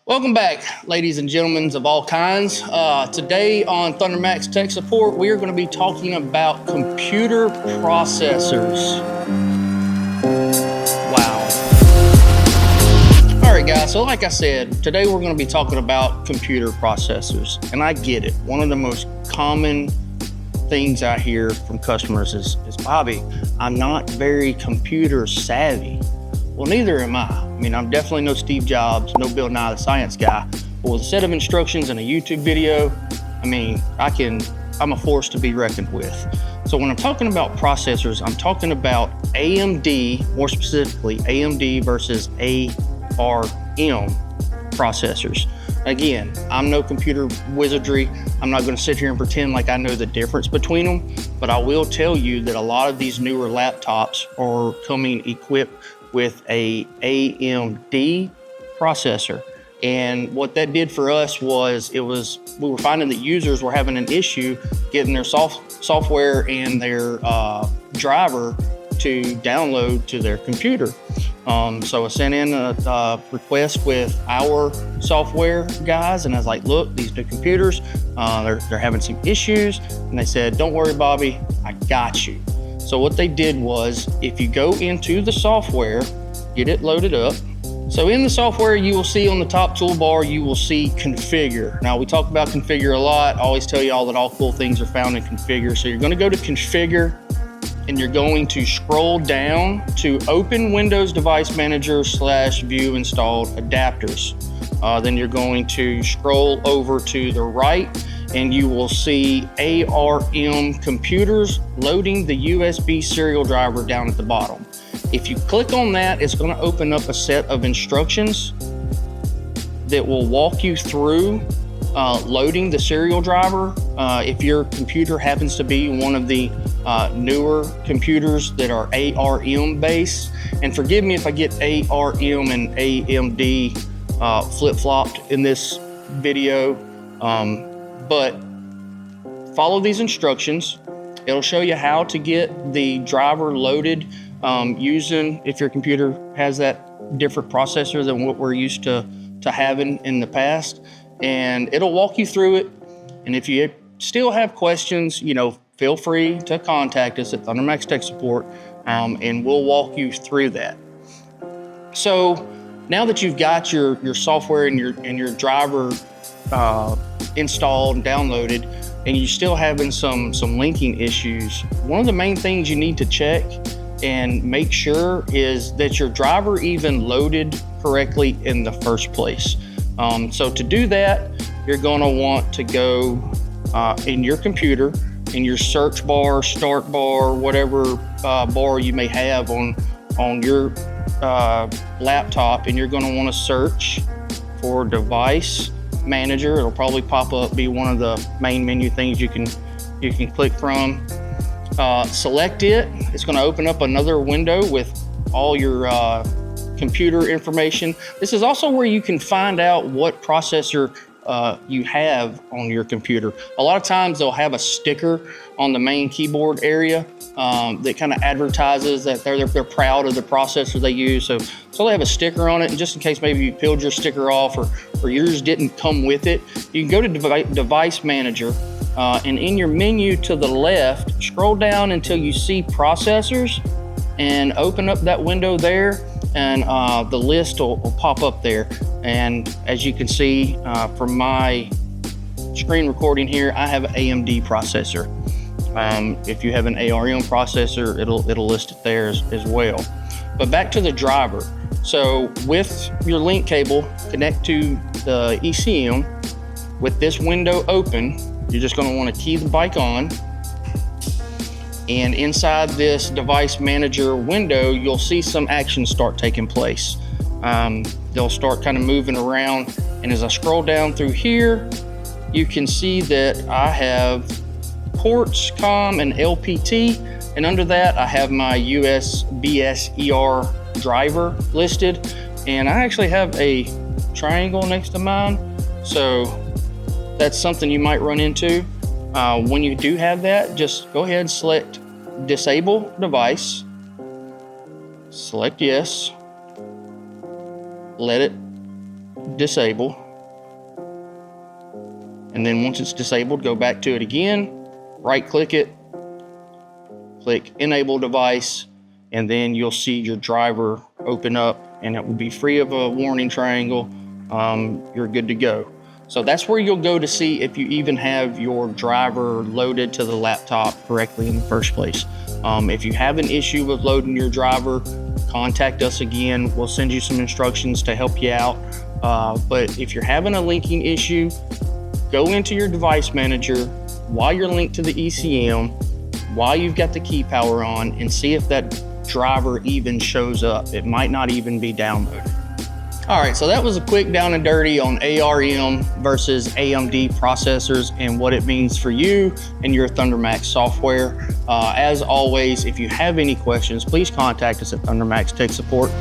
Welcome back, ladies and gentlemen of all kinds. Today on ThunderMax Tech Support, we are going to be talking about computer processors. Wow. All right, guys, so like I said, today we're going to be talking about computer processors. And I get it. One of the most common things I hear from customers is Bobby, I'm not very computer savvy. Well, neither am I. I mean, I'm definitely no Steve Jobs, no Bill Nye the Science Guy. But with a set of instructions and a YouTube video, I mean, I'm a force to be reckoned with. So when I'm talking about processors, I'm talking about AMD, more specifically AMD versus ARM processors. Again, I'm no computer wizardry. I'm not going to sit here and pretend like I know the difference between them, but I will tell you that a lot of these newer laptops are coming equipped with a AMD processor. And what that did for us was we were finding that users were having an issue getting their software and their driver to download to their computer. So I sent in a request with our software guys, and I was like, look, these new computers, they're having some issues. And they said, don't worry, Bobby, I got you. So what they did was, if you go into the software, get it loaded up. So in the software, you will see on the top toolbar, you will see configure. Now we talk about configure a lot. I always tell you all that all cool things are found in configure. So you're gonna go to configure, and you're going to scroll down to open Windows Device Manager / view installed adapters. Then you're going to scroll over to the right, and you will see ARM computers loading the USB serial driver down at the bottom. If you click on that, it's going to open up a set of instructions that will walk you through loading the serial driver. If your computer happens to be one of the newer computers that are ARM based, and forgive me if I get ARM and AMD flip-flopped in this video, but follow these instructions. It'll show you how to get the driver loaded using, if your computer has that different processor than what we're used to having in the past, and it'll walk you through it. And if you still have questions, feel free to contact us at ThunderMax Tech Support, and we'll walk you through that. So now that you've got your software and your driver installed and downloaded, and you're still having some linking issues, one of the main things you need to check and make sure is that your driver even loaded correctly in the first place. So to do that, you're gonna want to go in your computer, in your search bar, start bar, whatever bar you may have on your laptop, and you're gonna wanna search for Device Manager. It'll probably pop up, be one of the main menu things you can click from. Select it. It's going to open up another window with all your computer information. This is also where you can find out what processor you have on your computer. A lot of times they'll have a sticker on the main keyboard area that kind of advertises that they're proud of the processor they use. So they have a sticker on it, and just in case maybe you peeled your sticker off or yours didn't come with it, you can go to Device Manager, and in your menu to the left, scroll down until you see processors, and open up that window there, and the list will pop up there. And as you can see from my screen recording here, I have an AMD processor. If you have an ARM processor, it'll list it there as well. But back to the driver. So with your link cable, connect to the ECM. With this window open, you're just going to want to key the bike on. And inside this Device Manager window, you'll see some actions start taking place. They'll start kind of moving around. And as I scroll down through here, you can see that I have ports, COM, and LPT. And under that, I have my USB-SER driver listed. And I actually have a triangle next to mine. So that's something you might run into. When you do have that, just go ahead and select Disable Device. Select Yes. Let it disable. And then once it's disabled, go back to it again, right click it, click enable device, and then you'll see your driver open up and it will be free of a warning triangle. You're good to go. So that's where you'll go to see if you even have your driver loaded to the laptop correctly in the first place. If you have an issue with loading your driver, contact us again. We'll send you some instructions to help you out. But if you're having a linking issue, go into your device manager while you're linked to the ECM, while you've got the key power on, and see if that driver even shows up. It might not even be downloaded. All right, so that was a quick down and dirty on ARM versus AMD processors and what it means for you and your ThunderMax software. As always, if you have any questions, please contact us at ThunderMax Tech Support.